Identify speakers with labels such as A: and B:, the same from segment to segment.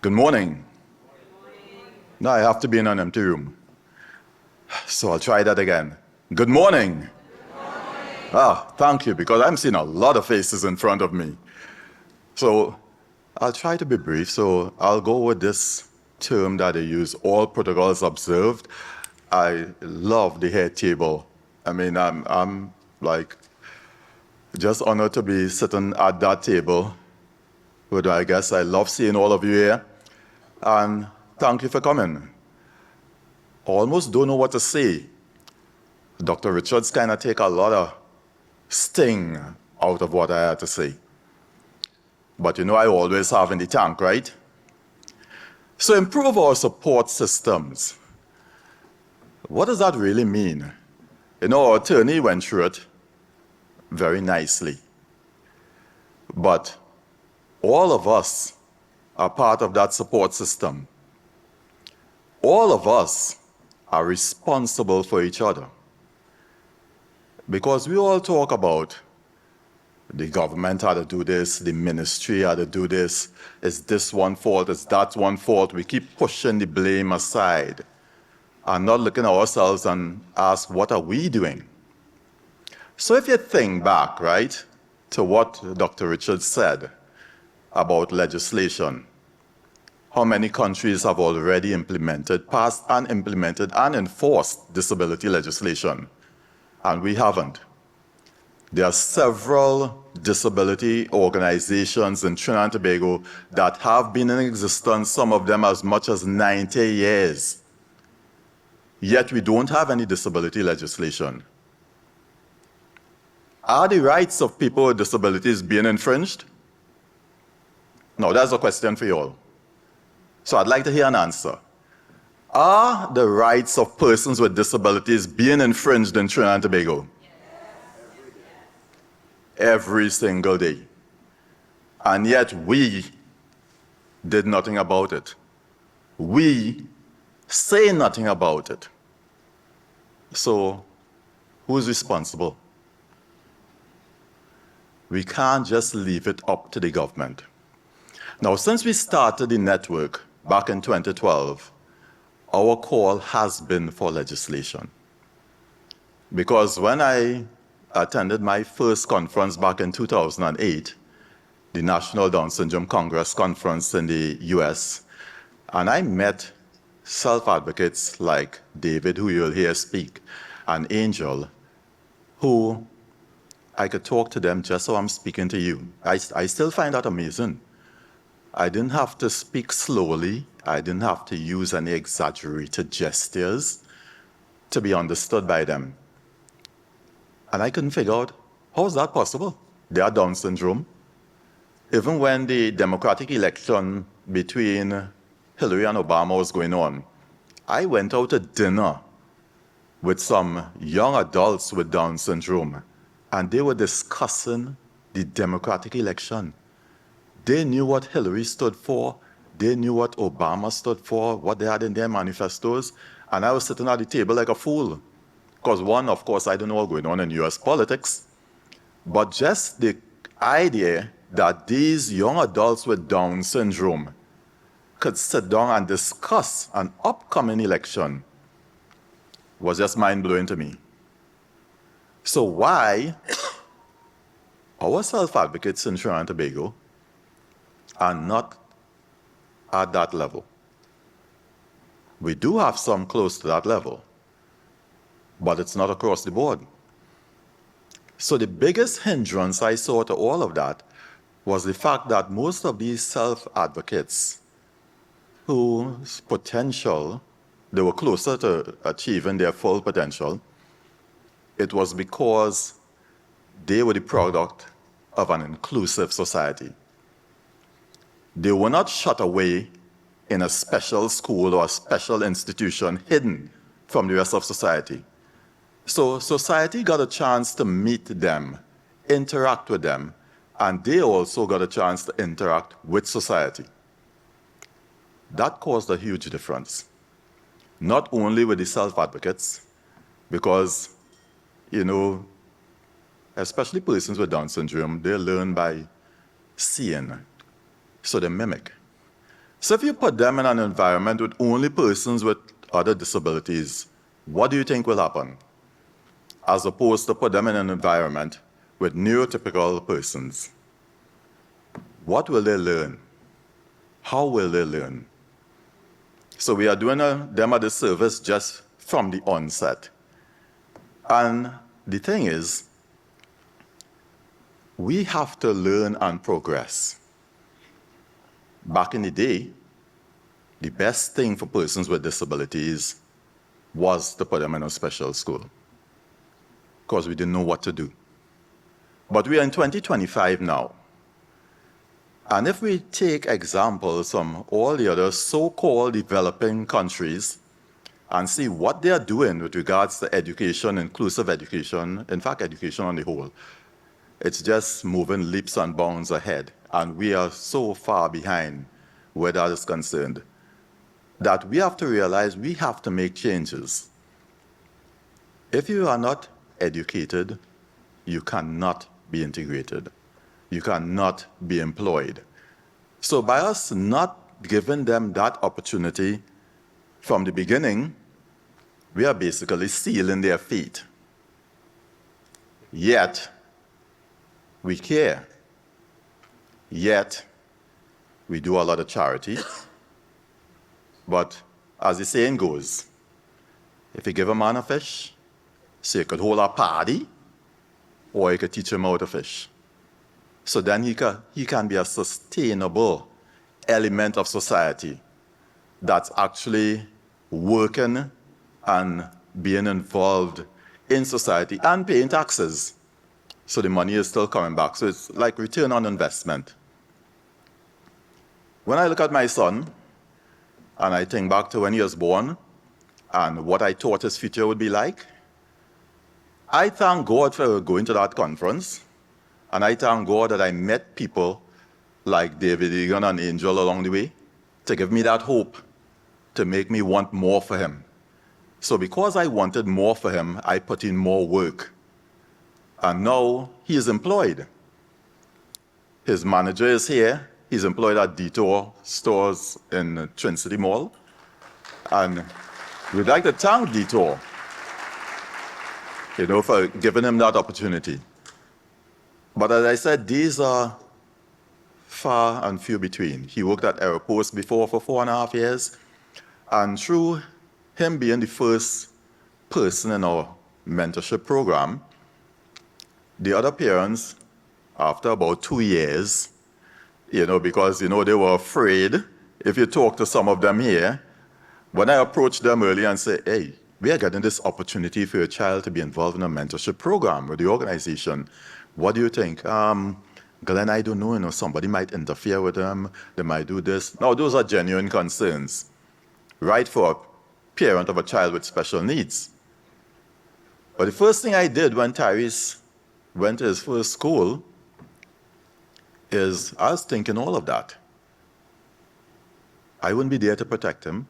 A: Good morning. Now I have to be in an empty room. So I'll try that again. Good morning. Thank you, because I'm seeing a lot of faces in front of me. So I'll try to be brief. So I'll go with this term that I use, all protocols observed. I love the head table. I mean, I'm like just honored to be sitting at that table. But I guess I love seeing all of you here. And thank you for coming. Almost don't know what to say. Dr. Richards kind of take a lot of sting out of what I had to say. But you know I always have in the tank, right? So improve our support systems. What does that really mean? You know, our attorney went through it very nicely. But all of us are part of that support system. All of us are responsible for each other. Because we all talk about the government had to do this, the ministry had to do this, is this one fault, is that one fault. We keep pushing the blame aside and not looking at ourselves and ask, what are we doing? So if you think back, right, to what Dr. Richards said about legislation, how many countries have already implemented, passed and implemented and enforced disability legislation, and we haven't. There are several disability organizations in Trinidad and Tobago that have been in existence, some of them as much as 90 years. Yet we don't have any disability legislation. Are the rights of people with disabilities being infringed? No, that's a question for you all. So I'd like to hear an answer. Are the rights of persons with disabilities being infringed in Trinidad and Tobago? Every single day. And yet we did nothing about it. We say nothing about it. So who's responsible? We can't just leave it up to the government. Now, since we started the network back in 2012, our call has been for legislation. Because when I attended my first conference back in 2008, the National Down Syndrome Congress conference in the US, and I met self-advocates like David, who you'll hear speak, and Angel, who I could talk to them just so I'm speaking to you. I still find that amazing. I didn't have to speak slowly. I didn't have to use any exaggerated gestures to be understood by them. And I couldn't figure out, how is that possible? They are Down syndrome. Even when the Democratic election between Hillary and Obama was going on, I went out to dinner with some young adults with Down syndrome, and they were discussing the Democratic election. They knew what Hillary stood for. They knew what Obama stood for, what they had in their manifestos. And I was sitting at the table like a fool. Because one, of course, I don't know what's going on in US politics. But just the idea that these young adults with Down syndrome could sit down and discuss an upcoming election was just mind-blowing to me. So why our self-advocates in Trinidad and Tobago are not at that level? We do have some close to that level, but it's not across the board. So the biggest hindrance I saw to all of that was the fact that most of these self-advocates whose potential, they were closer to achieving their full potential, it was because they were the product of an inclusive society. They were not shut away in a special school or a special institution hidden from the rest of society. So society got a chance to meet them, interact with them, and they also got a chance to interact with society. That caused a huge difference. Not only with the self-advocates, because, you know, especially persons with Down syndrome, they learn by seeing, so they mimic. So if you put them in an environment with only persons with other disabilities, what do you think will happen? As opposed to put them in an environment with neurotypical persons. What will they learn? How will they learn? So we are doing them a disservice just from the onset. And the thing is, we have to learn and progress. Back in the day, the best thing for persons with disabilities was to put them in a special school, because we didn't know what to do. But we are in 2025 now. And if we take examples from all the other so-called developing countries and see what they are doing with regards to education, inclusive education, in fact, education on the whole, it's just moving leaps and bounds ahead. And we are so far behind where that is concerned that we have to realize we have to make changes. If you are not educated, you cannot be integrated. You cannot be employed. So by us not giving them that opportunity from the beginning, we are basically sealing their fate. Yet, we care. Yet, we do a lot of charity. But as the saying goes, if you give a man a fish, so you could hold a party, or you could teach him how to fish. So then he can be a sustainable element of society that's actually working and being involved in society and paying taxes. So the money is still coming back. So it's like return on investment. When I look at my son, and I think back to when he was born and what I thought his future would be like, I thank God for going to that conference. And I thank God that I met people like David Egan and Angel along the way to give me that hope, to make me want more for him. So because I wanted more for him, I put in more work. And now he is employed. His manager is here. He's employed at Detour stores in Twin City Mall. And we'd like to thank Detour, for giving him that opportunity. But as I said, these are far and few between. He worked at Aeropost before for 4.5 years. And through him being the first person in our mentorship program, the other parents, after about 2 years, because, they were afraid, if you talk to some of them here, when I approached them early and say, hey, we are getting this opportunity for your child to be involved in a mentorship program with the organization. What do you think? Glenn, I don't know, somebody might interfere with them. They might do this. Now, those are genuine concerns, right, for a parent of a child with special needs. But the first thing I did when Tyrese went to his first school is I was thinking all of that. I wouldn't be there to protect him.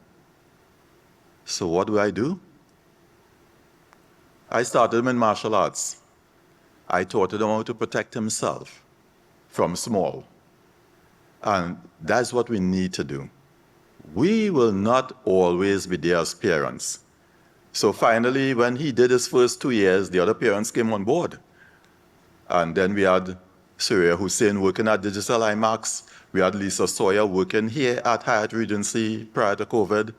A: So what do? I started him in martial arts. I taught him how to protect himself from small. And that's what we need to do. We will not always be there as parents. So finally, when he did his first 2 years, the other parents came on board. And then we had Surya Hussein working at Digital IMAX. We had Lisa Sawyer working here at Hyatt Regency prior to COVID.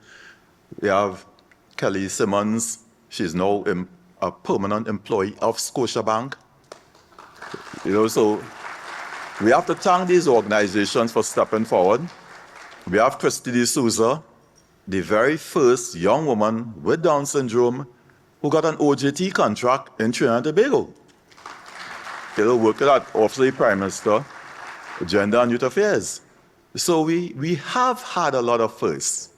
A: We have Kelly Simmons. She's now a permanent employee of Scotiabank. So we have to thank these organizations for stepping forward. We have Christy D'Souza, the very first young woman with Down syndrome who got an OJT contract in Trinidad and Tobago. Worked at Office of the Prime Minister, Gender and Youth Affairs. So we have had a lot of firsts.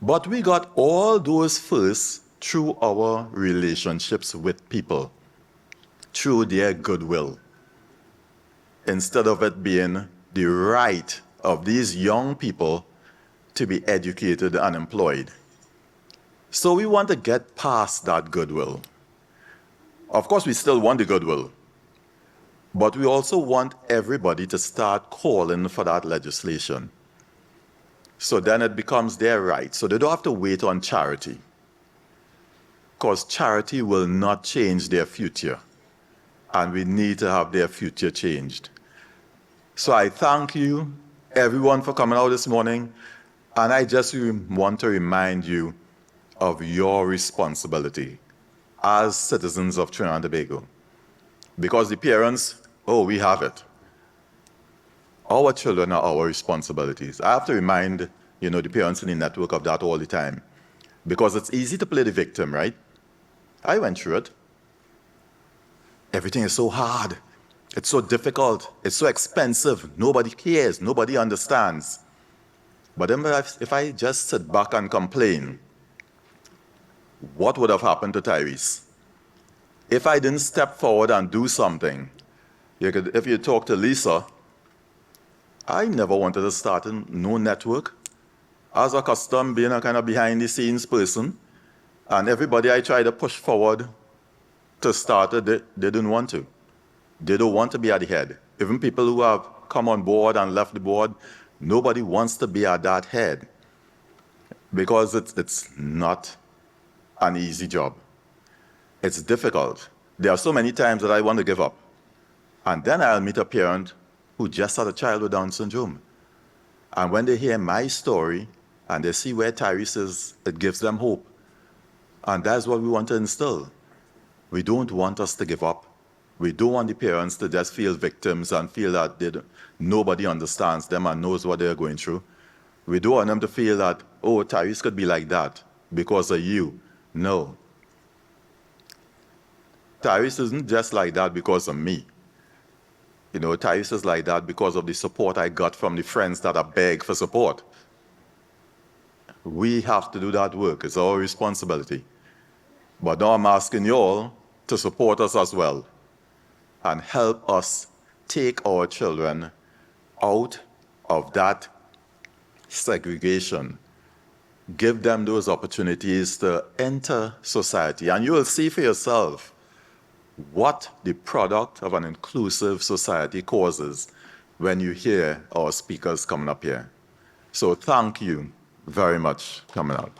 A: But we got all those firsts through our relationships with people, through their goodwill, instead of it being the right of these young people to be educated and employed. So we want to get past that goodwill. Of course, we still want the goodwill, but we also want everybody to start calling for that legislation. So then it becomes their right. So they don't have to wait on charity, because charity will not change their future. And we need to have their future changed. So I thank you, everyone, for coming out this morning. And I just want to remind you of your responsibility as citizens of Trinidad and Tobago. Because the parents, oh, we have it. Our children are our responsibilities. I have to remind, the parents in the network of that all the time. Because it's easy to play the victim, right? I went through it. Everything is so hard. It's so difficult. It's so expensive. Nobody cares. Nobody understands. But then if I just sit back and complain, what would have happened to Tyrese? If I didn't step forward and do something, if you talk to Lisa, I never wanted to start no network. I was accustomed being a kind of behind-the-scenes person, and everybody I tried to push forward to start it, they didn't want to. They don't want to be at the head. Even people who have come on board and left the board, nobody wants to be at that head, because it's not an easy job. It's difficult. There are so many times that I want to give up. And then I'll meet a parent who just had a child with Down syndrome. And when they hear my story and they see where Tyrese is, it gives them hope. And that's what we want to instill. We don't want us to give up. We don't want the parents to just feel victims and feel that nobody understands them and knows what they're going through. We don't want them to feel that, oh, Tyrese could be like that because of you. No. Tyrese isn't just like that because of me. Tyrese is like that because of the support I got from the friends that I beg for support. We have to do that work. It's our responsibility. But now I'm asking you all to support us as well and help us take our children out of that segregation. Give them those opportunities to enter society. And you will see for yourself what the product of an inclusive society causes when you hear our speakers coming up here. So thank you very much for coming out.